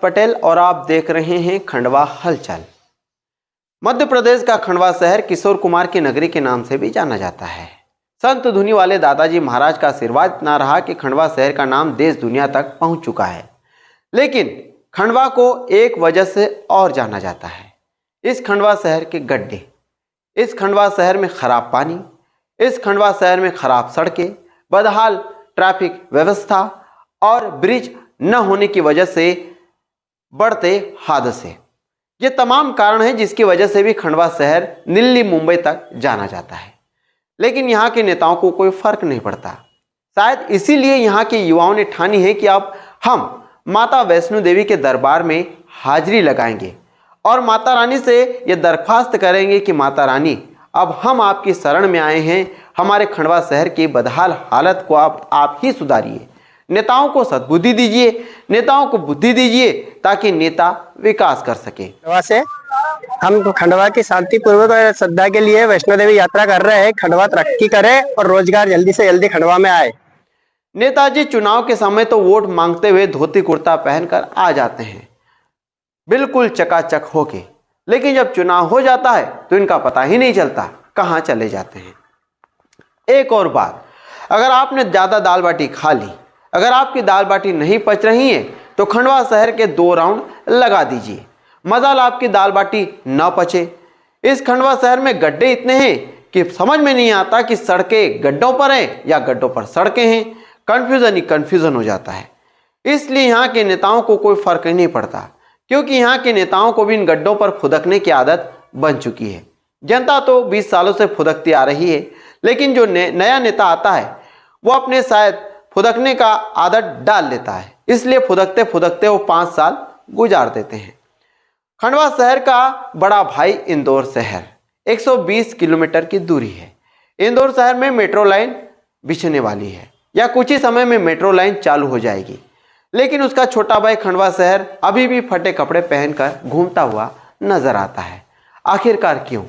पटेल और आप देख रहे हैं खंडवा हलचल। मध्य प्रदेश का खंडवा शहर किशोर कुमार की नगरी के नाम से भी जाना जाता है। संत धुनी वाले दादाजी महाराज का आशीर्वाद इतना रहा कि खंडवा शहर का नाम देश दुनिया तक पहुंच चुका है। लेकिन खंडवा को एक वजह से और जाना जाता है, इस खंडवा शहर के गड्ढे, इस खंडवा शहर में खराब पानी, इस खंडवा शहर में खराब सड़कें, बदहाल ट्रैफिक व्यवस्था और ब्रिज न होने की वजह से बढ़ते हादसे, ये तमाम कारण हैं जिसकी वजह से भी खंडवा शहर दिल्ली मुंबई तक जाना जाता है। लेकिन यहाँ के नेताओं को कोई फर्क नहीं पड़ता। शायद इसीलिए यहाँ के युवाओं ने ठानी है कि अब हम माता वैष्णो देवी के दरबार में हाजिरी लगाएंगे और माता रानी से ये दरख्वास्त करेंगे कि माता रानी, अब हम आपकी शरण में आए हैं, हमारे खंडवा शहर की बदहाल हालत को आप ही सुधारिए। नेताओं को सद्बुद्धि दीजिए, नेताओं को बुद्धि दीजिए ताकि नेता विकास कर सके। खंडवा से हम खंडवा की शांतिपूर्वक और श्रद्धा के लिए वैष्णो देवी यात्रा कर रहे हैं। खंडवा तरक्की करे और रोजगार जल्दी से जल्दी खंडवा में आए। नेताजी चुनाव के समय तो वोट मांगते हुए धोती कुर्ता पहनकर आ जाते हैं, बिल्कुल चकाचक होके, लेकिन जब चुनाव हो जाता है तो इनका पता ही नहीं चलता कहाँ चले जाते हैं। एक और बात, अगर आपने ज़्यादा दाल बाटी खा ली, अगर आपकी दाल बाटी नहीं पच रही है तो खंडवा शहर के 2 राउंड लगा दीजिए, मजाल आपकी दाल बाटी ना पचे। इस खंडवा शहर में गड्ढे इतने हैं कि समझ में नहीं आता कि सड़कें गड्ढों पर हैं या गड्ढों पर सड़कें हैं। कन्फ्यूज़न ही कन्फ्यूज़न हो जाता है। इसलिए यहाँ के नेताओं को कोई फर्क नहीं पड़ता, क्योंकि यहाँ के नेताओं को भी इन गड्ढों पर फुदकने की आदत बन चुकी है। जनता तो 20 सालों से फुदकती आ रही है, लेकिन जो नया नेता आता है वो अपने शायद फुदकने का आदत डाल लेता है, इसलिए फुदकते फुदकते वो 5 साल गुजार देते हैं। खंडवा शहर का बड़ा भाई इंदौर शहर 120 किलोमीटर की दूरी है। इंदौर शहर में मेट्रो लाइन बिछने वाली है या कुछ ही समय में मेट्रो लाइन चालू हो जाएगी, लेकिन उसका छोटा भाई खंडवा शहर अभी भी फटे कपड़े पहनकर घूमता हुआ नजर आता है। आखिरकार क्यों?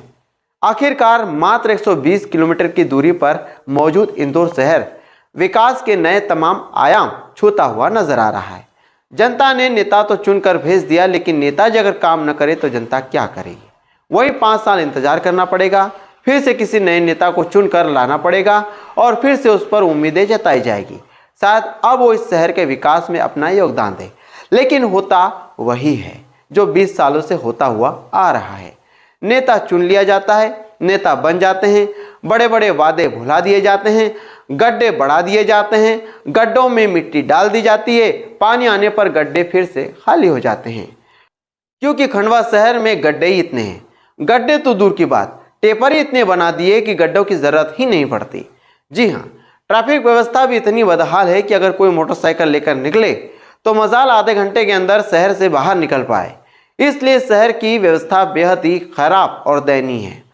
आखिरकार मात्र 120 किलोमीटर की दूरी पर मौजूद इंदौर शहर विकास के नए तमाम आयाम छूता हुआ नजर आ रहा है। जनता ने नेता तो चुनकर भेज दिया, लेकिन नेताजी अगर काम न करे तो जनता क्या करेगी? वही 5 साल इंतजार करना पड़ेगा, फिर से किसी नए नेता को चुनकर लाना पड़ेगा और फिर से उस पर उम्मीदें जताई जाएगी। शायद अब वो इस शहर के विकास में अपना योगदान दे, लेकिन होता वही है जो 20 सालों से होता हुआ आ रहा है। नेता चुन लिया जाता है, नेता बन जाते हैं, बड़े बड़े वादे भुला दिए जाते हैं, गड्ढे बढ़ा दिए जाते हैं, गड्ढों में मिट्टी डाल दी जाती है, पानी आने पर गड्ढे फिर से खाली हो जाते हैं, क्योंकि खंडवा शहर में गड्ढे ही इतने हैं। गड्ढे तो दूर की बात, टेपर ही इतने बना दिए कि गड्ढों की जरूरत ही नहीं पड़ती। जी हाँ, ट्रैफिक व्यवस्था भी इतनी बदहाल है कि अगर कोई मोटरसाइकिल लेकर निकले तो मजाल आधे घंटे के अंदर शहर से बाहर निकल पाए। इसलिए शहर की व्यवस्था बेहद ही खराब और दयनीय है।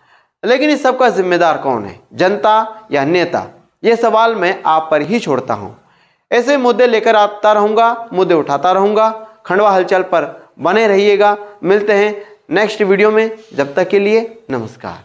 लेकिन इस सब का जिम्मेदार कौन है, जनता या नेता? ये सवाल मैं आप पर ही छोड़ता हूँ। ऐसे मुद्दे लेकर आता रहूँगा, मुद्दे उठाता रहूँगा। खंडवा हलचल पर बने रहिएगा। मिलते हैं नेक्स्ट वीडियो में, जब तक के लिए नमस्कार।